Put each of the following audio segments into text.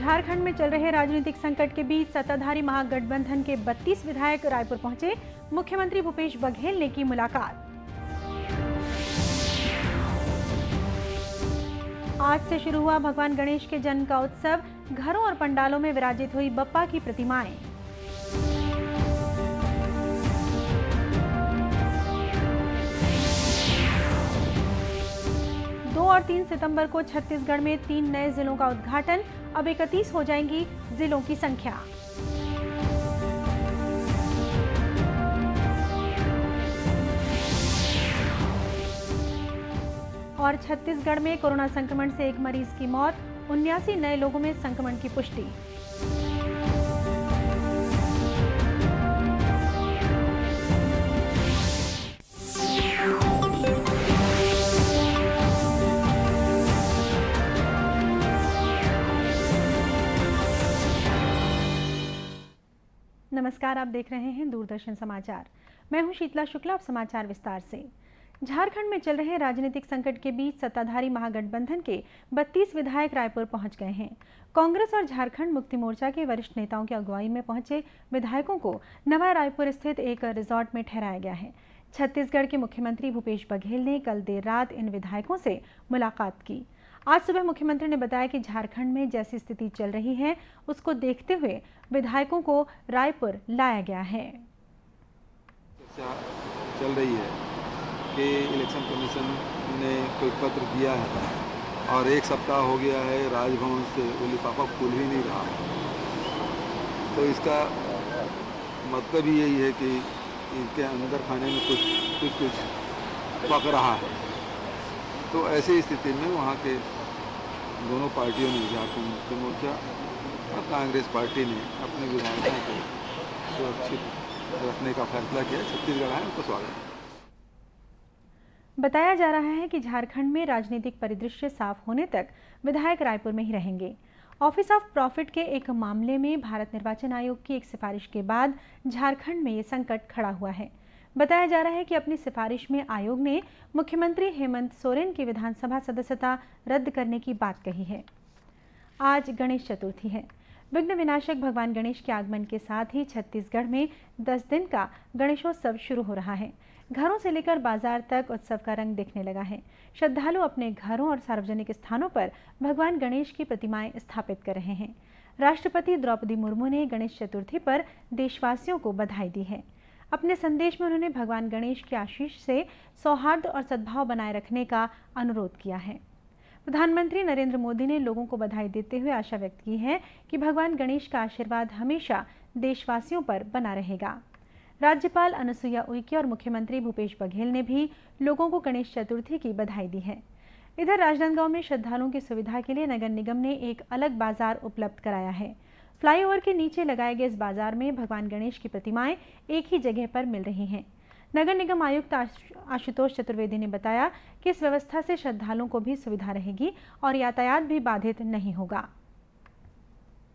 झारखंड में चल रहे राजनीतिक संकट के बीच सत्ताधारी महागठबंधन के 32 विधायक रायपुर पहुंचे। मुख्यमंत्री भूपेश बघेल ने की मुलाकात। आज से शुरू हुआ भगवान गणेश के जन्म का उत्सव। घरों और पंडालों में विराजित हुई बप्पा की प्रतिमाएं। 2 और 3 सितंबर को छत्तीसगढ़ में 3 नए जिलों का उद्घाटन। अब 31 हो जाएंगी जिलों की संख्या। और छत्तीसगढ़ में कोरोना संक्रमण से एक मरीज की मौत। 79 नए लोगों में संक्रमण की पुष्टि। नमस्कार, आप देख रहे हैं दूरदर्शन समाचार। मैं हूं शीतला शुक्ला। अब समाचार विस्तार से। झारखंड में चल रहे राजनीतिक संकट के बीच सत्ताधारी महागठबंधन के 32 विधायक रायपुर पहुंच गए हैं। कांग्रेस और झारखंड मुक्ति मोर्चा के वरिष्ठ नेताओं की अगुवाई में पहुंचे विधायकों को नवा रायपुर स्थित एक रिजॉर्ट में ठहराया गया है। छत्तीसगढ़ के मुख्यमंत्री भूपेश बघेल ने कल देर रात इन विधायकों से मुलाकात की। आज सुबह मुख्यमंत्री ने बताया कि झारखंड में जैसी स्थिति चल रही है उसको देखते हुए विधायकों को रायपुर लाया गया है। चल रही है कि इलेक्शन कमीशन ने कोई पत्र दिया है और 1 सप्ताह हो गया है राजभवन से वो लिफाफा खुल ही नहीं रहा है। तो इसका मतलब ही यही है कि इनके अंदर खाने में कुछ पक रहा है। तो ऐसी स्थिति में वहाँ के दोनों पार्टियों ने, झारखंड मुक्ति मोर्चा और कांग्रेस पार्टी ने अपने विधायकों को सुरक्षित रखने का फैसला किया। छत्तीसगढ़ आए, उनका स्वागत है। बताया जा रहा है कि झारखंड में राजनीतिक परिदृश्य साफ होने तक विधायक रायपुर में ही रहेंगे। ऑफिस ऑफ प्रॉफिट के एक मामले में भारत निर्वाचन आयोग की एक सिफारिश के बाद झारखंड में ये संकट खड़ा हुआ है। बताया जा रहा है कि अपनी सिफारिश में आयोग ने मुख्यमंत्री हेमंत सोरेन की विधानसभा सदस्यता रद्द करने की बात कही है। आज गणेश चतुर्थी है। विघ्न विनाशक भगवान गणेश के आगमन के साथ ही छत्तीसगढ़ में 10 दिन का गणेशोत्सव शुरू हो रहा है। घरों से लेकर बाजार तक उत्सव का रंग दिखने लगा है। श्रद्धालु अपने घरों और सार्वजनिक स्थानों पर भगवान गणेश की प्रतिमाएं स्थापित कर रहे हैं। राष्ट्रपति द्रौपदी मुर्मू ने गणेश चतुर्थी पर देशवासियों को बधाई दी है। अपने संदेश में उन्होंने भगवान गणेश के आशीष से सौहार्द और सद्भाव बनाए रखने का अनुरोध किया है। प्रधानमंत्री नरेंद्र मोदी ने लोगों को बधाई देते हुए आशा व्यक्त की है कि भगवान गणेश का आशीर्वाद हमेशा देशवासियों पर बना रहेगा। राज्यपाल अनुसुईया उइके और मुख्यमंत्री भूपेश बघेल ने भी लोगों को गणेश चतुर्थी की बधाई दी है। इधर राजनांदगांव में श्रद्धालुओं की सुविधा के लिए नगर निगम ने एक अलग बाजार उपलब्ध कराया है। फ्लाईओवर के नीचे लगाए गए इस बाजार में भगवान गणेश की प्रतिमाएं एक ही जगह पर मिल रही हैं। नगर निगम आयुक्त आशुतोष चतुर्वेदी ने बताया कि इस व्यवस्था से श्रद्धालुओं को भी सुविधा रहेगी और यातायात भी बाधित नहीं होगा।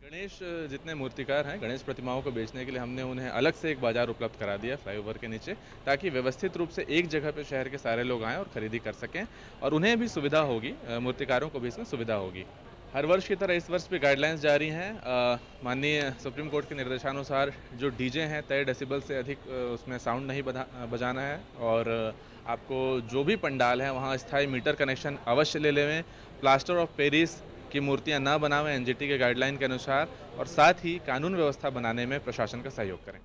गणेश जितने मूर्तिकार हैं, गणेश प्रतिमाओं को बेचने के लिए हमने उन्हें अलग से एक बाजार उपलब्ध करा दिया फ्लाईओवर के नीचे, ताकि व्यवस्थित रूप से एक जगह पर शहर के सारे लोग आएँ और खरीदी कर सकें और उन्हें भी सुविधा होगी, मूर्तिकारों को भी इसमें सुविधा होगी। हर वर्ष की तरह इस वर्ष भी गाइडलाइंस जारी हैं। माननीय सुप्रीम कोर्ट के निर्देशानुसार जो डीजे हैं तय डेसिबल से अधिक उसमें साउंड नहीं बजाना है और आपको जो भी पंडाल है वहाँ स्थायी मीटर कनेक्शन अवश्य ले लें। प्लास्टर ऑफ पेरिस की मूर्तियाँ ना बनावें एनजीटी के गाइडलाइन के अनुसार, और साथ ही कानून व्यवस्था बनाने में प्रशासन का सहयोग करें।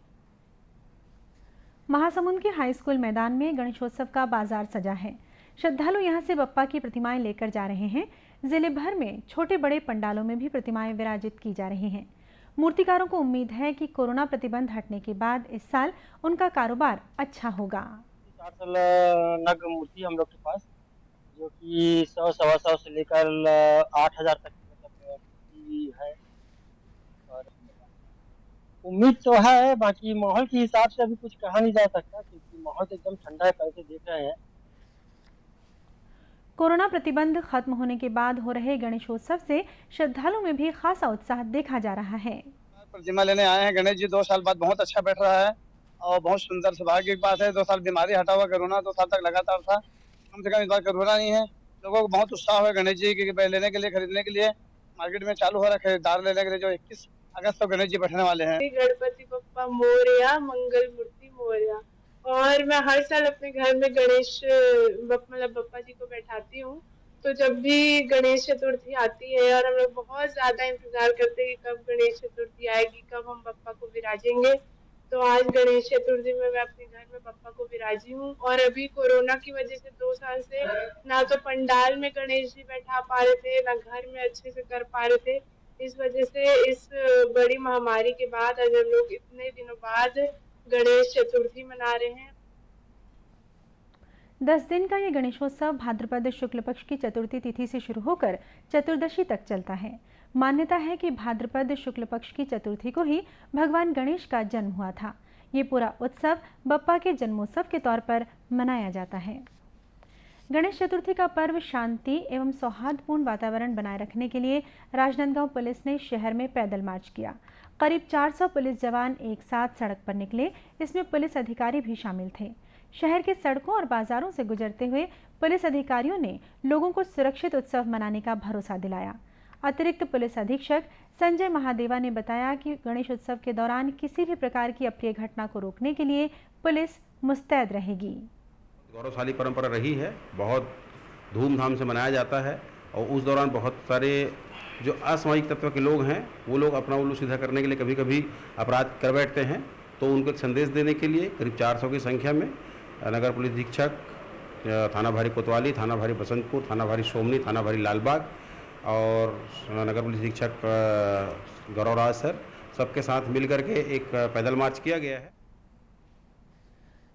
महासमुंद के हाई स्कूल मैदान में गणेशोत्सव का बाजार सजा है। श्रद्धालु यहां से बप्पा की प्रतिमाएं लेकर जा रहे हैं। जिले भर में छोटे बड़े पंडालों में भी प्रतिमाएं विराजित की जा रही हैं। मूर्तिकारों को उम्मीद है कि कोरोना प्रतिबंध हटने के बाद इस साल उनका कारोबार अच्छा होगा। 400 नग मूर्ति हम लोग के पास, जो कि 100 सवा 100 से लेकर 8000 तक मूर्ति है। और उम्मीद तो है, बाकी माहौल के हिसाब से अभी कुछ कहा नहीं जा सकता, क्योंकि माहौल तो एकदम ठंडा है, कैसे देख रहे हैं। कोरोना प्रतिबंध खत्म होने के बाद हो रहे गणेशोत्सव से श्रद्धालुओं में भी खासा उत्साह देखा जा रहा है। प्रतिमा लेने आए हैं गणेश जी, 2 साल बाद बहुत अच्छा बैठ रहा है और बहुत सुंदर सौभाग्य की बात है। 2 साल बीमारी हटा हुआ, कोरोना 2 साल तक लगातार था, कम से कम इस बार कोरोना नहीं है। लोगों को बहुत उत्साह है गणेश जी के लेने के लिए, खरीदने के लिए। मार्केट में चालू हो रहा है खरीदार लेने के लिए, जो 21 अगस्त को गणेश जी बैठने वाले हैं। गणपति बप्पा मोरया, मंगल मूर्ति मोरया। और मैं हर साल अपने घर में गणेश बप्पा जी को बैठाती हूँ। तो जब भी गणेश चतुर्थी आती है और हम लोग बहुत ज्यादा इंतजार करते हैं कि कब गणेश चतुर्थी आएगी, कब हम बप्पा को विराजेंगे। तो आज गणेश चतुर्थी में मैं अपने घर में बप्पा को विराजी हूँ। और अभी कोरोना की वजह से 2 साल से ना तो पंडाल में गणेश जी बैठा पा रहे थे, ना घर में अच्छे से कर पा रहे थे। इस वजह से इस बड़ी महामारी के बाद आज हम लोग इतने दिनों बाद गणेश चतुर्थी मना रहे हैं। 10 दिन का ये गणेशोत्सव भाद्रपद शुक्ल पक्ष की चतुर्थी तिथि से शुरू होकर चतुर्दशी तक चलता है। मान्यता है कि भाद्रपद शुक्ल पक्ष की चतुर्थी को ही भगवान गणेश का जन्म हुआ था। ये पूरा उत्सव बप्पा के जन्मोत्सव के तौर पर मनाया जाता है। गणेश चतुर्थी का पर्व शांति एवं सौहार्दपूर्ण वातावरण बनाए रखने के लिए राजनांदगांव पुलिस ने शहर में पैदल मार्च किया। करीब 400 पुलिस जवान एक साथ सड़क पर निकले। इसमें पुलिस अधिकारी भी शामिल थे। शहर के सड़कों और बाजारों से गुजरते हुए पुलिस अधिकारियों ने लोगों को सुरक्षित उत्सव मनाने का भरोसा दिलाया। अतिरिक्त पुलिस अधीक्षक संजय महादेवा ने बताया कि गणेश उत्सव के दौरान किसी भी प्रकार की अप्रिय घटना को रोकने के लिए पुलिस मुस्तैद रहेगी। गौरवशाली परंपरा रही है, बहुत धूमधाम से मनाया जाता है और उस दौरान बहुत सारे जो असामाजिक तत्व के लोग हैं वो लोग अपना उल्लू सीधा करने के लिए कभी कभी अपराध कर बैठते हैं। तो उनको एक संदेश देने के लिए करीब 400 की संख्या में नगर पुलिस अधीक्षक, थाना भारी कोतवाली, थाना भारी बसंतपुर, थाना भारी सोमनी, थाना भारी लालबाग और नगर पुलिस अधीक्षक गौरवराज सर सबके साथ मिलकर के एक पैदल मार्च किया गया है।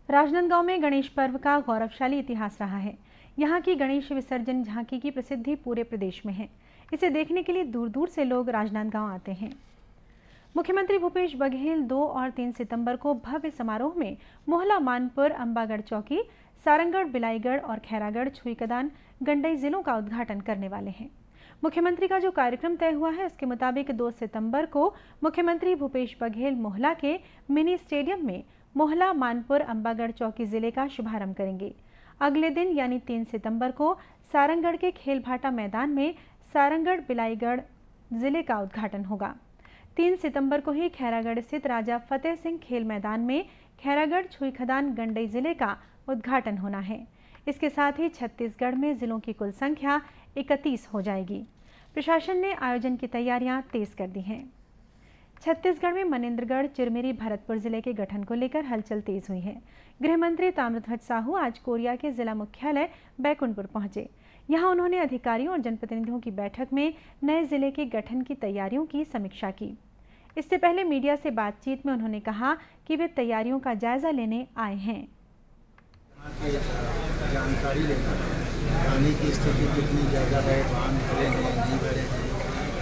राजनांदगांव में गणेश पर्व का गौरवशाली इतिहास रहा है। यहाँ की गणेश विसर्जन झांकी की प्रसिद्धि पूरे प्रदेश में है। इसे देखने के लिए दूर दूर से लोग राजनांदगांव आते हैं। मुख्यमंत्री भूपेश बघेल 2 और 3 सितंबर को भव्य समारोह में मोहला, मानपुर, अंबागढ़ चौकी, सारंगढ़, बिलाईगढ़ और खैरागढ़, छुईकदान, गंडई जिलों का उद्घाटन करने वाले हैं। मुख्यमंत्री का जो कार्यक्रम तय हुआ है उसके मुताबिक 2 सितंबर को मुख्यमंत्री भूपेश बघेल मोहला के मिनी स्टेडियम में मोहला, मानपुर, अंबागढ़ चौकी जिले का शुभारंभ करेंगे। अगले दिन यानी 3 सितंबर को सारंगढ़ के खेलभाटा मैदान में सारंगढ़, बिलाईगढ़ जिले का उद्घाटन होगा। 3 सितंबर को ही खैरागढ़ स्थित राजा फतेह सिंह खेल मैदान में खैरागढ़, छुईखदान, गंडई जिले का उद्घाटन होना है। इसके साथ ही छत्तीसगढ़ में जिलों की कुल संख्या 31 हो जाएगी। प्रशासन ने आयोजन की तैयारियां तेज कर दी हैं। छत्तीसगढ़ में मनेंद्रगढ़, चिरमिरी, भरतपुर जिले के गठन को लेकर हलचल तेज हुई है। गृह मंत्री ताम्रध्वज साहू आज कोरिया के जिला मुख्यालय बैकुंठपुर पहुंचे। यहां उन्होंने अधिकारियों और जनप्रतिनिधियों की बैठक में नए जिले के गठन की तैयारियों की समीक्षा की। इससे पहले मीडिया से बातचीत में उन्होंने कहा कि वे तैयारियों का जायजा लेने आए हैं। जानकारी लेना, पानी की स्थिति कितनी ज़्यादा है, बांध भरे हैं, नहीं भरे हैं,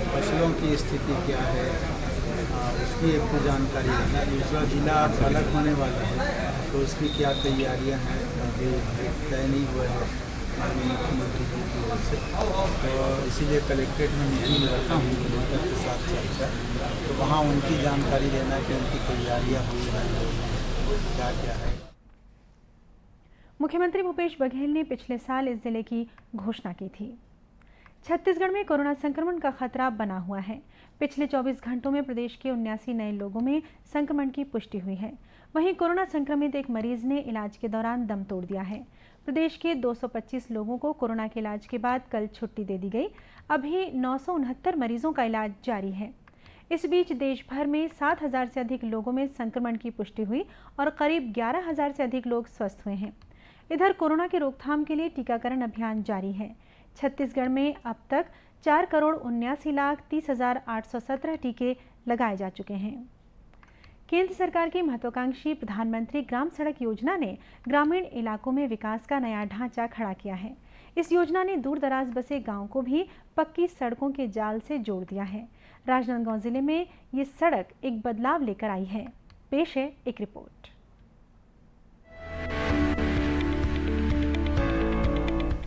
फसलों की स्थिति क्या है, उसकी एक तो जानकारी लेना। दूसरा, जिला अलग होने वाला है तो उसकी क्या तैयारियां हैं, अभी तय नहीं हुआ है माननीय मुख्यमंत्री जी की ओर से। तो इसीलिए कलेक्ट्रेट में मीटिंग रखा हूँ कलेक्टर के साथ चर्चा, तो वहाँ उनकी जानकारी लेना कि उनकी तैयारियाँ हुई हैं, क्या क्या है। मुख्यमंत्री भूपेश बघेल ने पिछले साल इस जिले की घोषणा की थी। छत्तीसगढ़ में कोरोना संक्रमण का खतरा बना हुआ है। पिछले 24 घंटों में प्रदेश के 79 नए लोगों में संक्रमण की पुष्टि हुई है। वहीं कोरोना संक्रमित एक मरीज ने इलाज के दौरान दम तोड़ दिया है। प्रदेश के 225 लोगों को कोरोना के इलाज के बाद कल छुट्टी दे दी गई। अभी 969 मरीजों का इलाज जारी है। इस बीच देश भर में 7,000 से अधिक लोगों में संक्रमण की पुष्टि हुई और करीब 11,000 से अधिक लोग स्वस्थ हुए हैं। इधर कोरोना की रोकथाम के लिए टीकाकरण अभियान जारी है। छत्तीसगढ़ में अब तक 4,79,30,817 टीके लगाए जा चुके हैं। केंद्र सरकार की महत्वाकांक्षी प्रधानमंत्री ग्राम सड़क योजना ने ग्रामीण इलाकों में विकास का नया ढांचा खड़ा किया है। इस योजना ने दूर दराज बसे गांव को भी पक्की सड़कों के जाल से जोड़ दिया है। राजनांदगांव जिले में ये सड़क एक बदलाव लेकर आई है। पेश है एक रिपोर्ट।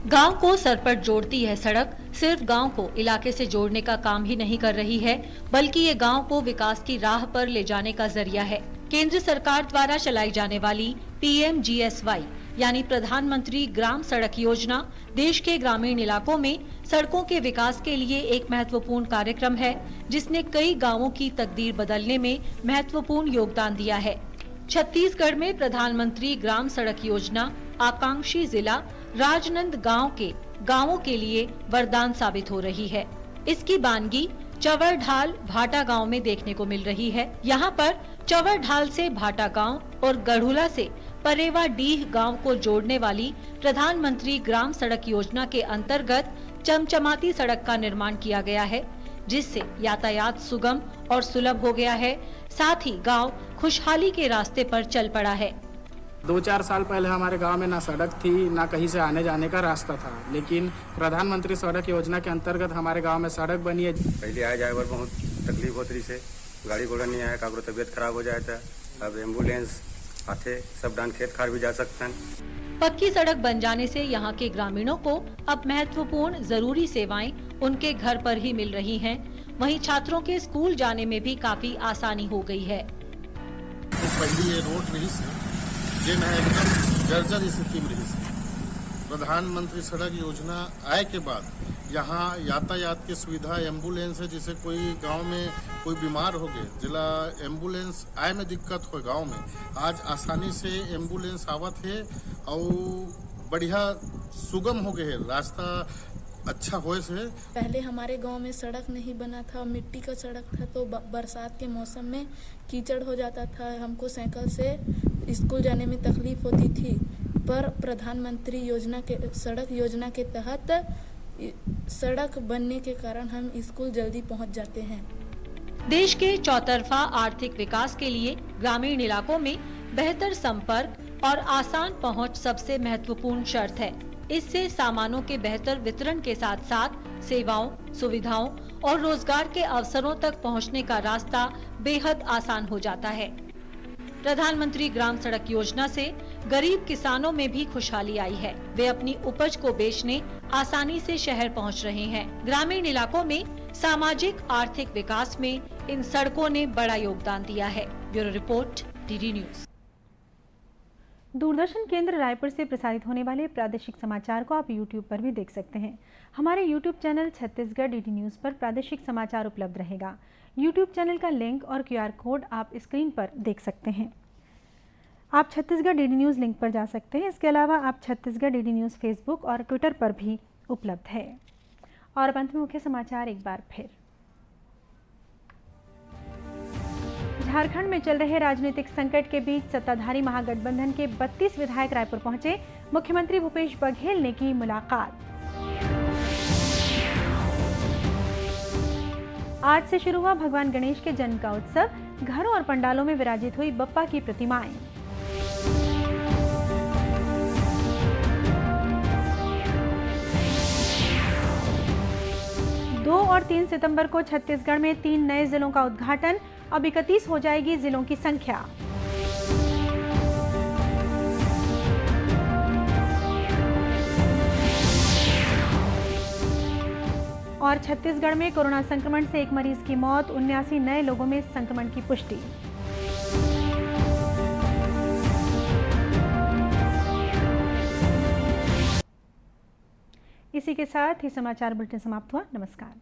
गांव को सरपट जोड़ती यह सड़क सिर्फ गांव को इलाके से जोड़ने का काम ही नहीं कर रही है, बल्कि ये गांव को विकास की राह पर ले जाने का जरिया है। केंद्र सरकार द्वारा चलाई जाने वाली PMGSY यानी प्रधानमंत्री ग्राम सड़क योजना देश के ग्रामीण इलाकों में सड़कों के विकास के लिए एक महत्वपूर्ण कार्यक्रम है, जिसने कई गांवों की तकदीर बदलने में महत्वपूर्ण योगदान दिया है। छत्तीसगढ़ में प्रधानमंत्री ग्राम सड़क योजना आकांक्षी जिला राजनंद गांव के गांवों के लिए वरदान साबित हो रही है। इसकी बानगी चवर ढाल भाटा गांव में देखने को मिल रही है। यहाँ पर चवर ढाल से भाटा गांव और गढ़ुला से परेवा डीह गांव को जोड़ने वाली प्रधानमंत्री ग्राम सड़क योजना के अंतर्गत चमचमाती सड़क का निर्माण किया गया है, जिससे यातायात सुगम और सुलभ हो गया है। साथ ही गांव खुशहाली के रास्ते पर चल पड़ा है। 2-4 साल पहले हमारे गांव में ना सड़क थी, ना कहीं से आने जाने का रास्ता था, लेकिन प्रधानमंत्री सड़क योजना के अंतर्गत हमारे गांव में सड़क बनी है। पहले आए जाए पर बहुत तकलीफ होती से, गाड़ी घोड़ा नहीं आया, कागरो तबीयत खराब हो जाए था। अब एम्बुलेंस आते, सब डान खेत खार भी जा सकते हैं। पक्की सड़क बन जाने से यहाँ के ग्रामीणों को अब महत्वपूर्ण जरूरी सेवाएं उनके घर पर ही मिल रही हैं। वहीं छात्रों के स्कूल जाने में भी काफी आसानी हो गई है। तो पहली ये रोड रही से जे ना एकदम जर्जर स्थिति में रही से, प्रधानमंत्री सड़क योजना आए के बाद यहाँ यातायात की सुविधा, एम्बुलेंस है, जैसे कोई गांव में कोई बीमार हो गए, जिला एम्बुलेंस आए में दिक्कत हो गांव में, आज आसानी से एम्बुलेंस आवत है और बढ़िया सुगम हो गए है रास्ता अच्छा होए से। पहले हमारे गांव में सड़क नहीं बना था, मिट्टी का सड़क था, तो बरसात के मौसम में कीचड़ हो जाता था, हमको साइकिल से स्कूल जाने में तकलीफ होती थी। पर प्रधानमंत्री योजना के सड़क योजना के तहत सड़क बनने के कारण हम स्कूल जल्दी पहुंच जाते हैं। देश के चौतरफा आर्थिक विकास के लिए ग्रामीण इलाकों में बेहतर संपर्क और आसान पहुंच सबसे महत्वपूर्ण शर्त है। इससे सामानों के बेहतर वितरण के साथ साथ सेवाओं, सुविधाओं और रोजगार के अवसरों तक पहुंचने का रास्ता बेहद आसान हो जाता है। प्रधानमंत्री ग्राम सड़क योजना से गरीब किसानों में भी खुशहाली आई है। वे अपनी उपज को बेचने आसानी से शहर पहुंच रहे हैं। ग्रामीण इलाकों में सामाजिक आर्थिक विकास में इन सड़कों ने बड़ा योगदान दिया है। Bureau report, DD news. Doordarshan केंद्र रायपुर से प्रसारित होने वाले प्रादेशिक समाचार को आप YouTube पर भी देख सकते हैं। हमारे YouTube channel Chhattisgarh DD news पर प्रादेशिक समाचार उपलब्ध रहेगा। YouTube चैनल का लिंक और QR कोड आप स्क्रीन पर देख सकते हैं। आप छत्तीसगढ़ डीडी न्यूज़ लिंक पर जा सकते हैं। इसके अलावा आप छत्तीसगढ़ डीडी न्यूज़ फेसबुक और ट्विटर पर भी उपलब्ध है। और अब अंत में मुख्य समाचार एक बार फिर। झारखंड में चल रहे राजनीतिक संकट के बीच सत्ताधारी महागठबंधन के 32 विधायक रायपुर पहुंचे। मुख्यमंत्री भूपेश बघेल ने की मुलाकात। आज से शुरू हुआ भगवान गणेश के जन्म का उत्सव। घरों और पंडालों में विराजित हुई बप्पा की प्रतिमाएं। 2 और 3 सितंबर को छत्तीसगढ़ में 3 नए जिलों का उद्घाटन। अब 31 हो जाएगी जिलों की संख्या। और छत्तीसगढ़ में कोरोना संक्रमण से एक मरीज की मौत, 79 नए लोगों में संक्रमण की पुष्टि। इसी के साथ ही समाचार बुलेटिन समाप्त हुआ। नमस्कार।